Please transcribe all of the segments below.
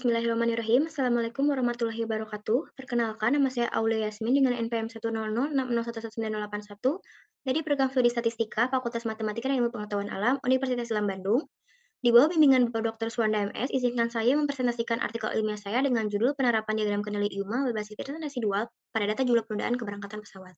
Bismillahirrahmanirrahim. Assalamualaikum warahmatullahi wabarakatuh. Perkenalkan, nama saya Aulia Yasmin dengan NPM 10060611981 dari Program Studi Statistika Fakultas Matematika dan Ilmu Pengetahuan Alam Universitas Islam Bandung. Di bawah bimbingan Bapak Dr. Suwanda MS, izinkan saya mempresentasikan artikel ilmiah saya dengan judul Penerapan Diagram Kendali IUMA berbasis Pearson residual pada data jumlah penundaan keberangkatan pesawat.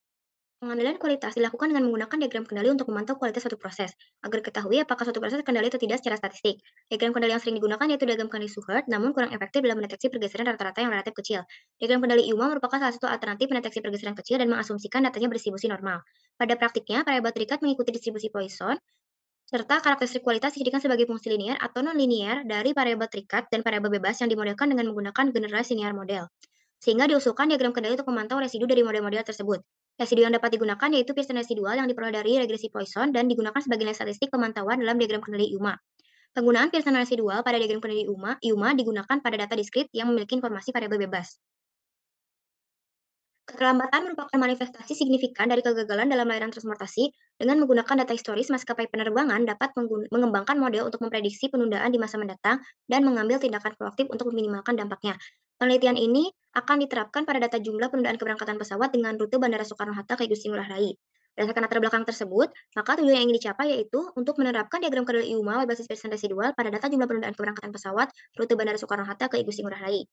Pengambilan kualitas dilakukan dengan menggunakan diagram kendali untuk memantau kualitas suatu proses, agar ketahui apakah suatu proses terkendali atau tidak secara statistik. Diagram kendali yang sering digunakan yaitu diagram kendali Shubert, namun kurang efektif dalam mendeteksi pergeseran rata-rata yang relatif kecil. Diagram kendali IUMA merupakan salah satu alternatif mendeteksi pergeseran kecil dan mengasumsikan datanya berdistribusi normal. Pada praktiknya, variabel terikat mengikuti distribusi Poisson, serta karakteristik kualitas dijadikan sebagai fungsi linier atau non-linier dari variabel terikat dan variabel bebas yang dimodelkan dengan menggunakan generasi linear model. Sehingga diusulkan diagram kendali untuk memantau residu dari model-model tersebut. Residu yang dapat digunakan yaitu Pearson residual yang diperoleh dari regresi Poisson dan digunakan sebagai nilai statistik pemantauan dalam diagram kendali IUMA. Penggunaan Pearson residual pada diagram kendali IUMA digunakan pada data diskrit yang memiliki informasi variabel bebas. Keterlambatan merupakan manifestasi signifikan dari kegagalan dalam layanan transportasi. Dengan menggunakan data historis, maskapai penerbangan dapat mengembangkan model untuk memprediksi penundaan di masa mendatang dan mengambil tindakan proaktif untuk meminimalkan dampaknya. Penelitian ini akan diterapkan pada data jumlah penundaan keberangkatan pesawat dengan rute Bandara Soekarno-Hatta ke Igusti Ngurah Rai. Berdasarkan latar belakang tersebut, maka tujuan yang ingin dicapai yaitu untuk menerapkan diagram kendali IUMA berbasis Pearson residual pada data jumlah penundaan keberangkatan pesawat rute Bandara Soekarno-Hatta ke Igusti Ngurah Rai.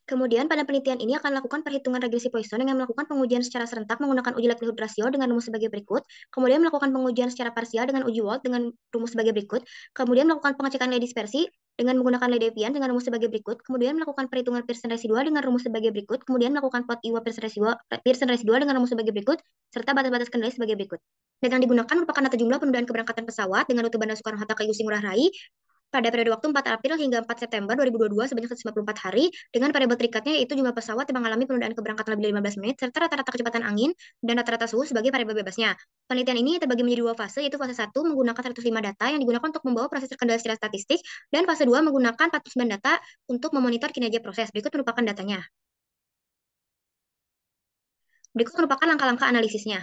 Kemudian pada penelitian ini akan melakukan perhitungan regresi Poisson dengan melakukan pengujian secara serentak menggunakan uji likelihood ratio dengan rumus sebagai berikut, kemudian melakukan pengujian secara parsial dengan uji Wald dengan rumus sebagai berikut, kemudian melakukan pengecekan nilai dispersi dengan menggunakan nilai devian dengan rumus sebagai berikut, kemudian melakukan perhitungan Pearson residual dengan rumus sebagai berikut, kemudian melakukan plot IWA Pearson residual dengan rumus sebagai berikut, serta batas-batas kendali sebagai berikut. Dan yang digunakan merupakan data jumlah penundaan keberangkatan pesawat dengan rute Bandara Soekarno-Hatta ke Igusti Ngurah Rai pada periode waktu 4 April hingga 4 September 2022 sebanyak 154 hari dengan variabel terikatnya yaitu jumlah pesawat yang mengalami penundaan keberangkatan lebih dari 15 menit serta rata-rata kecepatan angin dan rata-rata suhu sebagai variabel bebasnya. Penelitian ini terbagi menjadi dua fase yaitu fase 1 menggunakan 105 data yang digunakan untuk membawa proses terkendali secara statistik dan fase 2 menggunakan 49 data untuk memonitor kinerja proses. Berikut merupakan datanya. Berikut merupakan langkah-langkah analisisnya.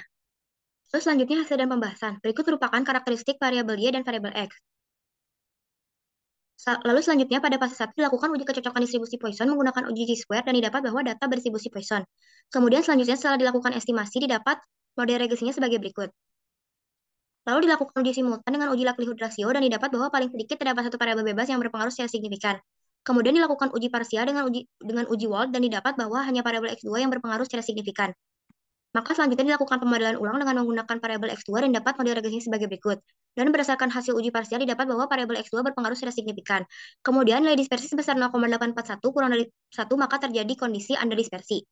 Terus selanjutnya hasil dan pembahasan. Berikut merupakan karakteristik variabel Y dan variabel X. Lalu selanjutnya pada fase 1 dilakukan uji kecocokan distribusi Poisson menggunakan uji chi-square dan didapat bahwa data berdistribusi Poisson. Kemudian selanjutnya setelah dilakukan estimasi didapat model regresinya sebagai berikut. Lalu dilakukan uji simultan dengan uji likelihood ratio dan didapat bahwa paling sedikit terdapat satu variabel bebas yang berpengaruh secara signifikan. Kemudian dilakukan uji parsial dengan uji Wald dan didapat bahwa hanya variabel X2 yang berpengaruh secara signifikan. Maka selanjutnya dilakukan pemodelan ulang dengan menggunakan variabel X2 dan dapat model regresinya sebagai berikut. Dan berdasarkan hasil uji parsial didapat bahwa variabel X2 berpengaruh secara signifikan. Kemudian nilai dispersi sebesar 0,841 kurang dari 1 maka terjadi kondisi underdispersi.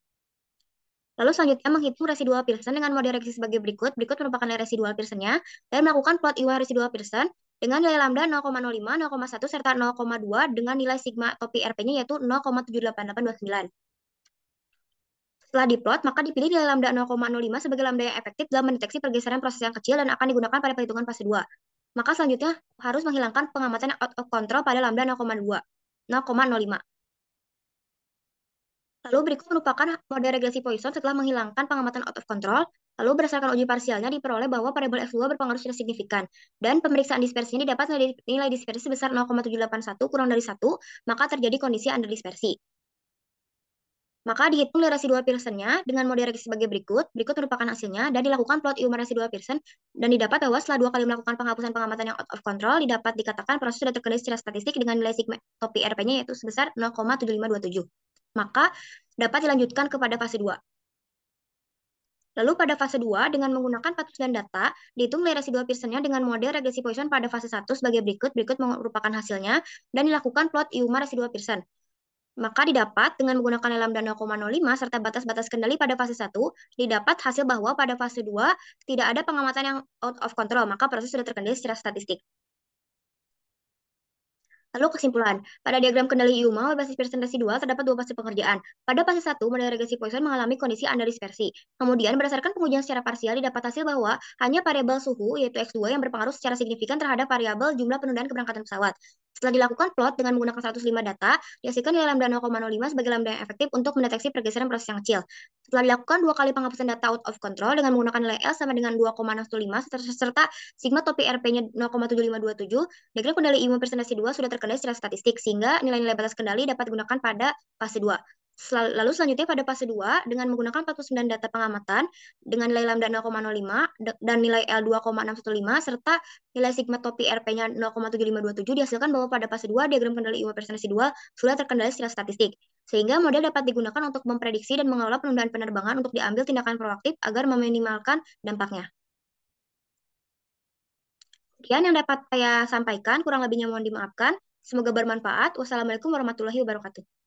Lalu selanjutnya menghitung residual Pearson dengan model regresi sebagai berikut. Berikut merupakan nilai residual Pearsonnya dan melakukan plot IWA residual Pearson dengan nilai lambda 0,05, 0,1 serta 0,2 dengan nilai sigma topi RP-nya yaitu 0,78829. Setelah diplot, maka dipilih nilai lambda 0,05 sebagai lambda yang efektif dalam mendeteksi pergeseran proses yang kecil dan akan digunakan pada perhitungan fase 2. Maka selanjutnya harus menghilangkan pengamatan out of control pada lambda 0,2, 0,05. Lalu berikut merupakan model regresi Poisson setelah menghilangkan pengamatan out of control. Lalu berdasarkan uji parsialnya diperoleh bahwa variabel X2 berpengaruh secara signifikan. Dan pemeriksaan dispersinya didapat nilai dispersi sebesar 0,781 kurang dari 1, maka terjadi kondisi underdispersi. Maka dihitung nilai residual Pearson-nya dengan model regresi sebagai berikut. Berikut merupakan hasilnya dan dilakukan plot IUMA residual Pearson dan didapat bahwa setelah 2 kali melakukan penghapusan pengamatan yang out of control dapat dikatakan proses sudah terkendali secara statistik dengan nilai sigma topi RP-nya yaitu sebesar 0,7527. Maka dapat dilanjutkan kepada fase 2. Lalu pada fase 2 dengan menggunakan 49 data, dihitung nilai residual Pearson-nya dengan model regresi Poisson pada fase 1 sebagai berikut. Berikut merupakan hasilnya dan dilakukan plot IUMA residual Pearson. Maka didapat dengan menggunakan nilai lambda 0,05 serta batas-batas kendali pada fase 1, didapat hasil bahwa pada fase 2 tidak ada pengamatan yang out of control, maka proses sudah terkendali secara statistik. Lalu kesimpulan, pada diagram kendali IUMA berbasis Pearson residual terdapat dua fase pengerjaan. Pada fase 1, model regresi Poisson mengalami kondisi underdispersi. Kemudian berdasarkan pengujian secara parsial didapat hasil bahwa hanya variabel suhu yaitu X2 yang berpengaruh secara signifikan terhadap variabel jumlah penundaan keberangkatan pesawat. Setelah dilakukan plot dengan menggunakan 105 data, dihasilkan nilai lambda 0,05 sebagai lambda yang efektif untuk mendeteksi pergeseran proses yang kecil. Setelah dilakukan dua kali penghapusan data out of control dengan menggunakan nilai L sama dengan 2,615 serta sigma topi RP-nya 0,7527, diagram kendali imun presentasi 2 sudah terkendali secara statistik sehingga nilai-nilai batas kendali dapat digunakan pada fase 2. Lalu selanjutnya pada fase 2 dengan menggunakan 49 data pengamatan dengan nilai lambda 0,05 dan nilai L 2,615 serta nilai sigma topi RP-nya 0,7527 dihasilkan bahwa pada fase 2 diagram kendali IO presentasi 2 sudah terkendali secara statistik. Sehingga model dapat digunakan untuk memprediksi dan mengelola penundaan penerbangan untuk diambil tindakan proaktif agar meminimalkan dampaknya. Sekian yang dapat saya sampaikan, kurang lebihnya mohon dimaafkan. Semoga bermanfaat. Wassalamualaikum warahmatullahi wabarakatuh.